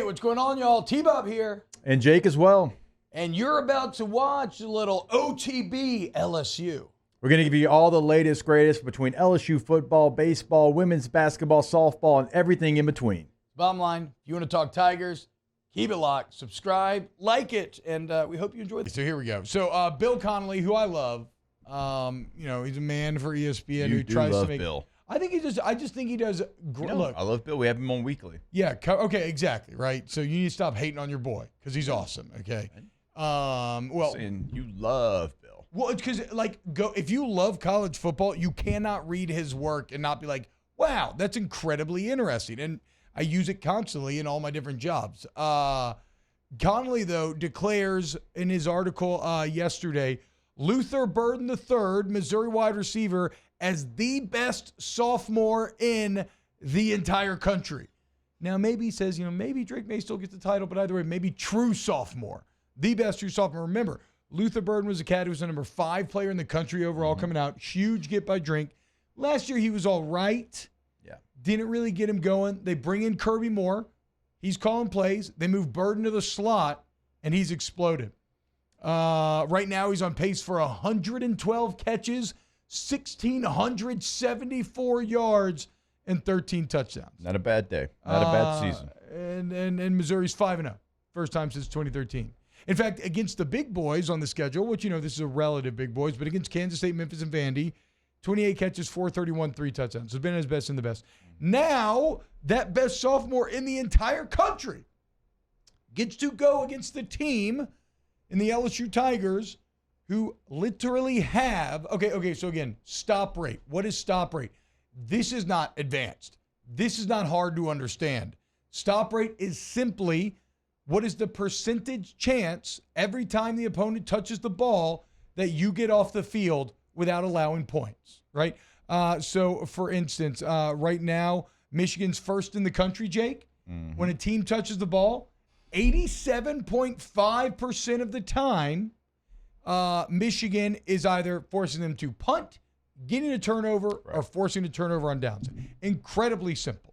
what's going on, y'all? T-Bob here. And Jake as well. And you're about to watch a little OTB LSU. We're going to give you all the latest, greatest between LSU football, baseball, women's basketball, softball, and everything in between. Bottom line, if you want to talk Tigers, keep it locked, subscribe, like it, and we hope you enjoy this. So here we go. So Bill Connolly, who I love, he's a man for ESPN who tries to make Bill. I just think he does great. Look, I love Bill. We have him on weekly. Yeah. Okay. Exactly. Right. So you need to stop hating on your boy because he's awesome. Okay. And you love Bill. Well, it's because if you love college football, you cannot read his work and not be like, wow, that's incredibly interesting. And I use it constantly in all my different jobs. Connolly, though, declares in his article yesterday, Luther Burden III, Missouri wide receiver, as the best sophomore in the entire country. Now, maybe he says, maybe Drake may still get the title, but either way, maybe true sophomore. The best true sophomore. Remember, Luther Burden was a cat who was the number 5 player in the country overall coming out. Huge get by Drink. Last year, he was all right. Yeah. Didn't really get him going. They bring in Kirby Moore. He's calling plays. They move Burden to the slot, and he's exploded. Right now, he's on pace for 112 catches, 1,674 yards, and 13 touchdowns. Not a bad day. Not a bad season. And Missouri's 5-0. First time since 2013. In fact, against the big boys on the schedule, which, this is a relative big boys, but against Kansas State, Memphis, and Vandy, 28 catches, 431, 3 touchdowns. So it's been his best and the best. Now, that best sophomore in the entire country gets to go against the team in the LSU Tigers who literally have, so again, stop rate. What is stop rate? This is not advanced. This is not hard to understand. Stop rate is simply what is the percentage chance every time the opponent touches the ball that you get off the field without allowing points, right? So, for instance, right now, Michigan's first in the country, Jake. Mm-hmm. When a team touches the ball, 87.5% of the time, Michigan is either forcing them to punt, getting a turnover, or forcing a turnover on downs. Incredibly simple.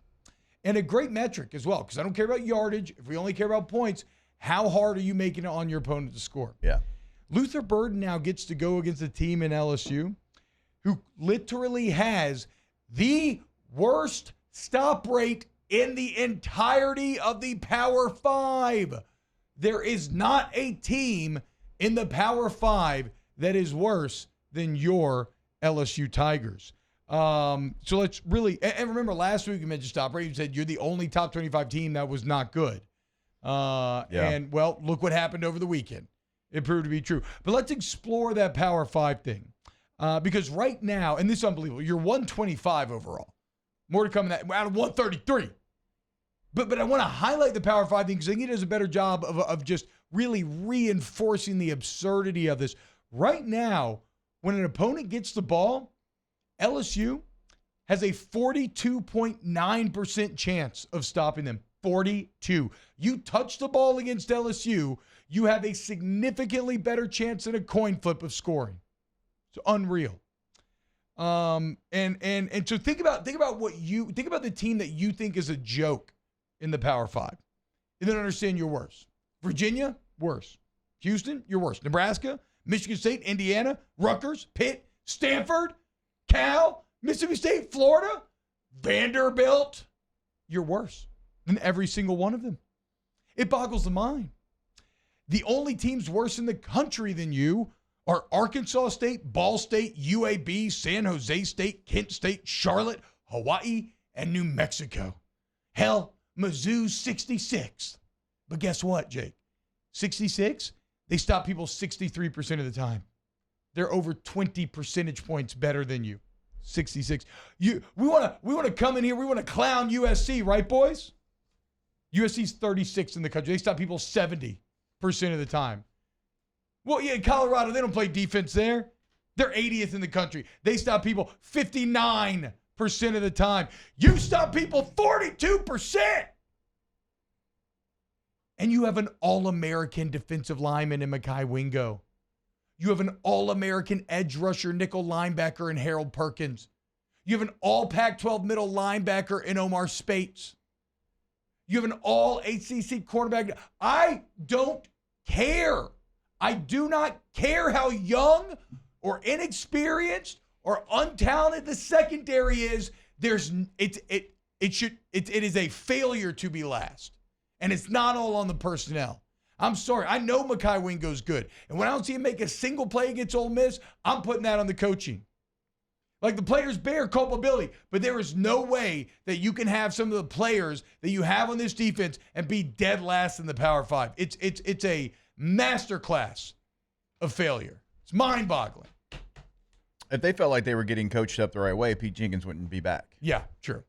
And a great metric as well, because I don't care about yardage. If we only care about points, how hard are you making it on your opponent to score? Yeah. Luther Burden now gets to go against a team in LSU who literally has the worst stop rate in the entirety of the Power 5. There is not a team in the Power 5 that is worse than your LSU Tigers. So let's really, and remember last week you mentioned stop rate. You said you're the only top 25 team that was not good. And well, look what happened over the weekend. It proved to be true. But let's explore that Power 5 thing. Because right now, and this is unbelievable, you're 125 overall. More to come in that, out of 133. But I want to highlight the Power 5 thing because I think it does a better job of just really reinforcing the absurdity of this. Right now, when an opponent gets the ball, LSU has a 42.9% chance of stopping them. 42. You touch the ball against LSU, you have a significantly better chance than a coin flip of scoring. It's unreal. And so think about the team that you think is a joke in the Power 5. And then understand you're worse. Virginia, worse. Houston, you're worse. Nebraska, Michigan State, Indiana, Rutgers, Pitt, Stanford, Cal, Mississippi State, Florida, Vanderbilt, you're worse than every single one of them. It boggles the mind. The only teams worse in the country than you are Arkansas State, Ball State, UAB, San Jose State, Kent State, Charlotte, Hawaii, and New Mexico. Hell, Mizzou's 66th. But guess what, Jake? 66, they stop people 63% of the time. They're over 20 percentage points better than you. 66. We want to come in here. We want to clown USC, right, boys? USC's 36th in the country. They stop people 70% of the time. Well, yeah, Colorado, they don't play defense there. They're 80th in the country. They stop people 59% of the time. You stop people 42%. And you have an All-American defensive lineman in Mekhi Wingo. You have an All-American edge rusher, nickel linebacker in Harold Perkins. You have an All Pac-12 middle linebacker in Omar Spates. You have an all ACC quarterback. I don't care. I do not care how young or inexperienced or untalented the secondary is. It is a failure to be last. And it's not all on the personnel. I'm sorry. I know Mekhi Wingo's good. And when I don't see him make a single play against Ole Miss, I'm putting that on the coaching. Like, the players bear culpability, but there is no way that you can have some of the players that you have on this defense and be dead last in the Power 5. It's a masterclass of failure. It's mind-boggling. If they felt like they were getting coached up the right way, Pete Jenkins wouldn't be back. Yeah, true.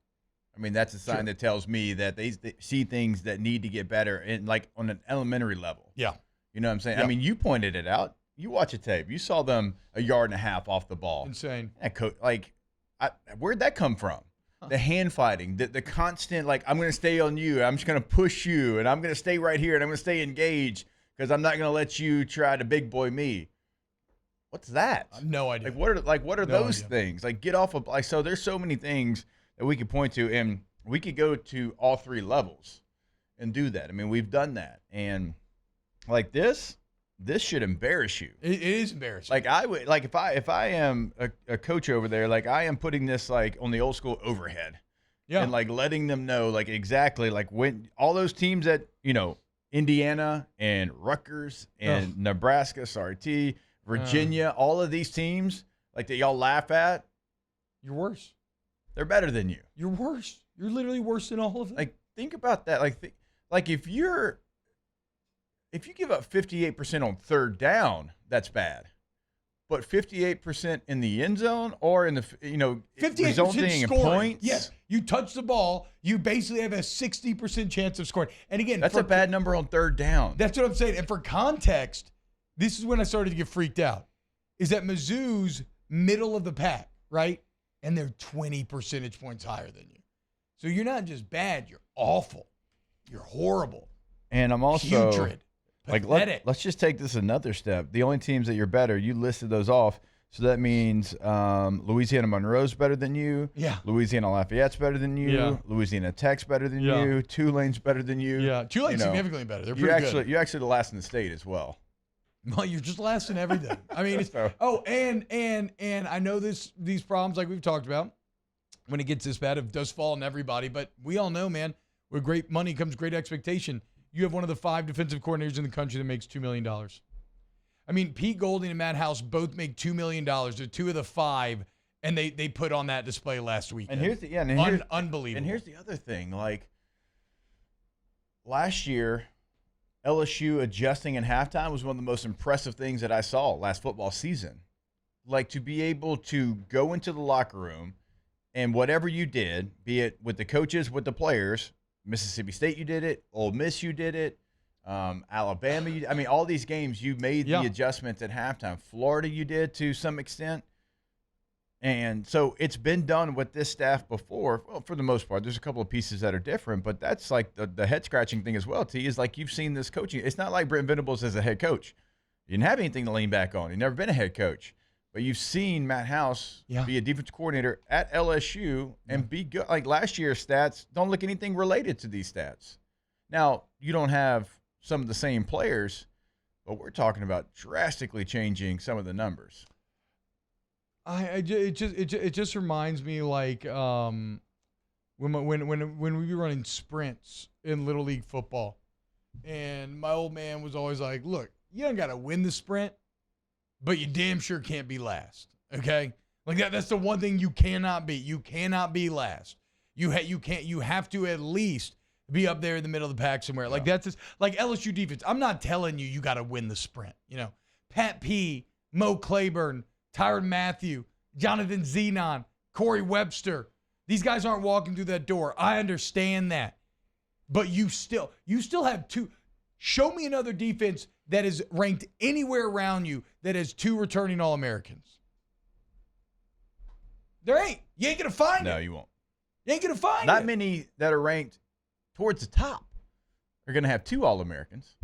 I mean, that's a sign that tells me that they see things that need to get better, and like on an elementary level. Yeah. You know what I'm saying? Yeah. I mean, you pointed it out. You watch a tape. You saw them a yard and a half off the ball. Insane. Where'd that come from? Huh. The hand fighting, the constant, like, I'm going to stay on you. I'm just going to push you, and I'm going to stay right here, and I'm going to stay engaged because I'm not going to let you try to big boy me. What's that? No idea. What are those things? Like, get off of, like, so there's so many things that we could point to, and we could go to all three levels and do that. I mean, we've done that, and like this should embarrass you. It is embarrassing. Like, I would, like, if I am a coach over there, like, I am putting this like on the old school overhead, and like letting them know, like, exactly, like, when all those teams that, you know, Indiana and Rutgers and Nebraska, Virginia, all of these teams, like, that y'all laugh at, you're worse. They're better than you. You're worse. You're literally worse than all of them. Like, think about that. Like if you give up 58% on third down, that's bad. But 58% in the end zone or in the, you know, 58% resulting in scoring. points. Yes. You touch the ball, you basically have a 60% chance of scoring. And again, that's a bad number on third down. That's what I'm saying. And for context, this is when I started to get freaked out. Is that Mizzou's middle of the pack, right? And they're 20 percentage points higher than you. So you're not just bad, you're awful. You're horrible. And I'm also putrid. Like, let's just take this another step. The only teams that you're better, you listed those off. So that means Louisiana Monroe's better than you. Yeah. Louisiana Lafayette's better than you. Yeah. Louisiana Tech's better than you. Tulane's better than you. Yeah. Tulane's significantly better. They're pretty good. You're actually the last in the state as well. Well, you're just last in everything. I mean, and I know these problems, like we've talked about, when it gets this bad, it does fall on everybody. But we all know, man, with great money comes great expectation. You have one of the 5 defensive coordinators in the country that makes $2 million. I mean, Pete Golding and Matt House both make $2 million. They're 2 of the 5, and they put on that display last week. And here's unbelievable. And here's the other thing, like last year, LSU adjusting in halftime was one of the most impressive things that I saw last football season. Like, to be able to go into the locker room and whatever you did, be it with the coaches, with the players, Mississippi State you did it, Ole Miss you did it, Alabama, all these games you made the adjustments at halftime. Florida you did to some extent. And so it's been done with this staff before. Well, for the most part, there's a couple of pieces that are different, but that's like the head-scratching thing as well, T, is like you've seen this coaching. It's not like Brent Venables as a head coach. You didn't have anything to lean back on. You've never been a head coach. But you've seen Matt House be a defensive coordinator at LSU and be good. Like, last year's stats don't look anything related to these stats. Now, you don't have some of the same players, but we're talking about drastically changing some of the numbers. It just reminds me, like, when we were running sprints in Little League football, and my old man was always like, "Look, you don't got to win the sprint, but you damn sure can't be last." Okay, like that's the one thing you cannot be. You cannot be last. You have to at least be up there in the middle of the pack somewhere. Like, that's just, like, LSU defense. I'm not telling you got to win the sprint. You know, Pat P, Mo Claiborne, Tyrann Mathieu, Jonathan Zenon, Corey Webster. These guys aren't walking through that door. I understand that. But you still have 2. Show me another defense that is ranked anywhere around you that has 2 returning All-Americans. There ain't. You ain't going to find it. No, you won't. You ain't going to find it. Not many that are ranked towards the top are going to have 2 All-Americans.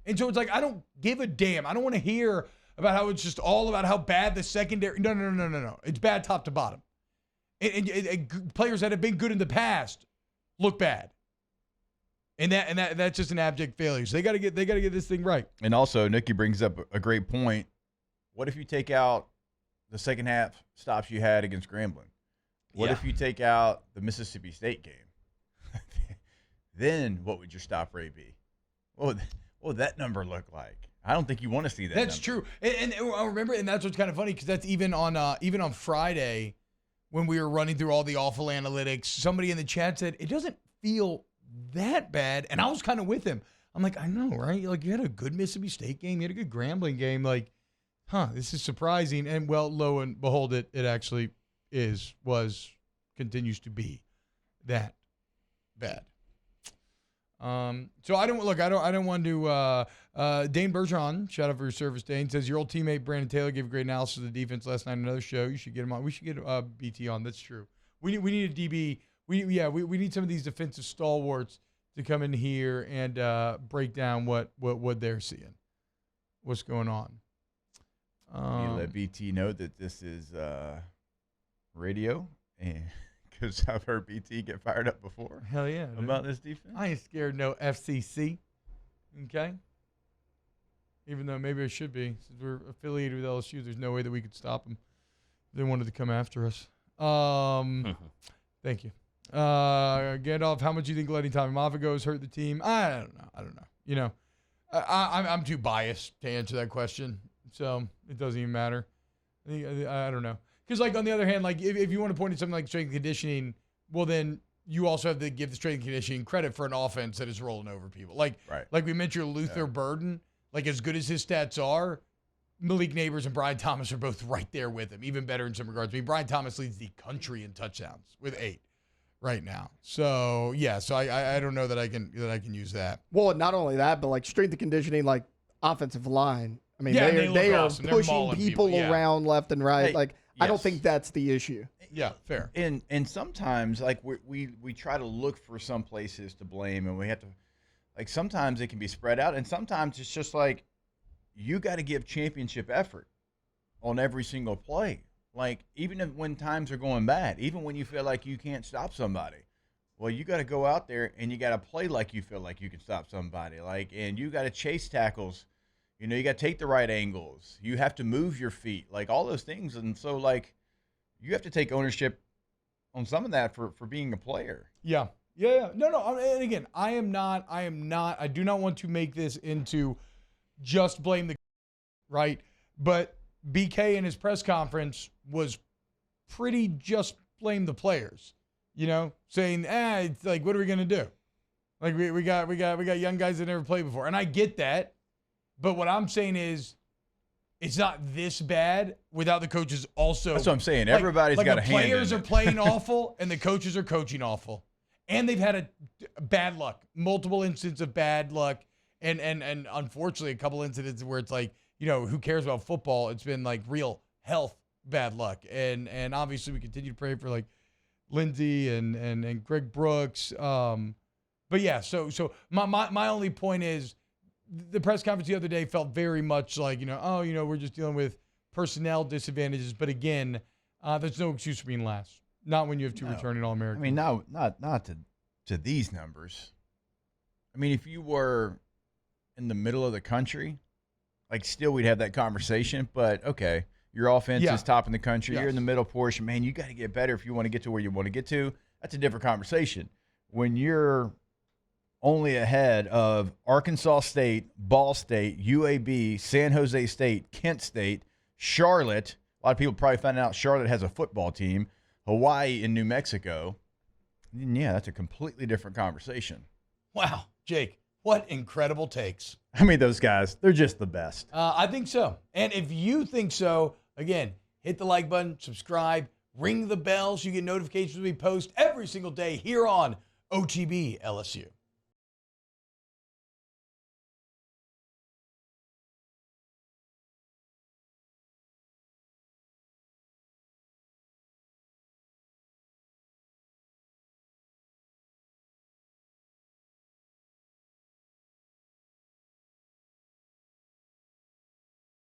And so it's like, I don't give a damn. I don't want to hear about how it's just all about how bad the secondary. No. It's bad top to bottom. And players that have been good in the past look bad. And that's just an abject failure. So they got to get this thing right. And also, Nikki brings up a great point. What if you take out the second half stops you had against Grambling? What if you take out the Mississippi State game? Then what would your stop rate be? What would that number look like? I don't think you want to see that. That's number. true. And I remember, and that's what's kind of funny because that's even on Friday when we were running through all the awful analytics. Somebody in the chat said it doesn't feel that bad, and I was kind of with him. I'm like, I know, right? Like you had a good Mississippi State game, you had a good Grambling game. Like, this is surprising. And well, lo and behold, it actually continues to be that bad. So I don't want to. Dane Bergeron, shout out for your service, Dane, says your old teammate Brandon Taylor gave a great analysis of the defense last night on another show. You should get him on. We should get BT on. That's true. We need a DB. We need some of these defensive stalwarts to come in here and break down what they're seeing, what's going on. You let BT know that this is radio, and because I've heard BT get fired up before. Hell yeah, about this defense. I ain't scared no FCC. Okay. Even though maybe I should be, since we're affiliated with LSU, there's no way that we could stop them if they wanted to come after us. Thank you. Gandalf, how much do you think letting Tommy Moffitt go has hurt the team? I don't know. You know, I'm too biased to answer that question, so it doesn't even matter. I don't know. Because, like, on the other hand, like, if you want to point at something like strength and conditioning, well, then you also have to give the strength and conditioning credit for an offense that is rolling over people. Like we mentioned Luther Burden, like, as good as his stats are, Malik Neighbors and Brian Thomas are both right there with him, even better in some regards. I mean, Brian Thomas leads the country in touchdowns with 8 right now. So, yeah, so I don't know that I can use that. Well, not only that, but, like, strength and conditioning, like, offensive line. I mean, they are awesome. pushing people around left and right. Hey, like, I don't think that's the issue. Yeah, fair. And sometimes, like, we try to look for some places to blame, and we have to, like, sometimes it can be spread out, and sometimes it's just like you got to give championship effort on every single play. Like, even when times are going bad, even when you feel like you can't stop somebody, well, you got to go out there and you got to play like you feel like you can stop somebody. Like, and you got to chase tackles. You know, you got to take the right angles. You have to move your feet, like all those things. And so, like, you have to take ownership on some of that for being a player. Yeah. No. And again, I do not want to make this into just blame the right. But BK in his press conference was pretty just blame the players, you know, saying, it's like, what are we going to do? Like, we got young guys that never played before. And I get that. But what I'm saying is, it's not this bad without the coaches also. That's what I'm saying. Everybody's got a hand in it. The players are playing awful, and the coaches are coaching awful. And they've had a bad luck, multiple instances of bad luck, and unfortunately a couple incidents where it's like, you know, who cares about football? It's been like real health bad luck. And obviously we continue to pray for like Lindsey and Greg Brooks. But yeah, so my only point is, the press conference the other day felt very much like, we're just dealing with personnel disadvantages. But again, there's no excuse for being last. Not when you have 2 returning All-Americans. I mean, not to these numbers. I mean, if you were in the middle of the country, like, still we'd have that conversation. But, okay, your offense is top in the country. Yes. You're in the middle portion. Man, you got to get better if you want to get to where you want to get to. That's a different conversation. When you're only ahead of Arkansas State, Ball State, UAB, San Jose State, Kent State, Charlotte. A lot of people probably found out Charlotte has a football team, Hawaii and New Mexico. And yeah, that's a completely different conversation. Wow, Jake, what incredible takes. I mean, those guys, they're just the best. I think so. And if you think so, again, hit the like button, subscribe, ring the bell so you get notifications when we post every single day here on OTB LSU.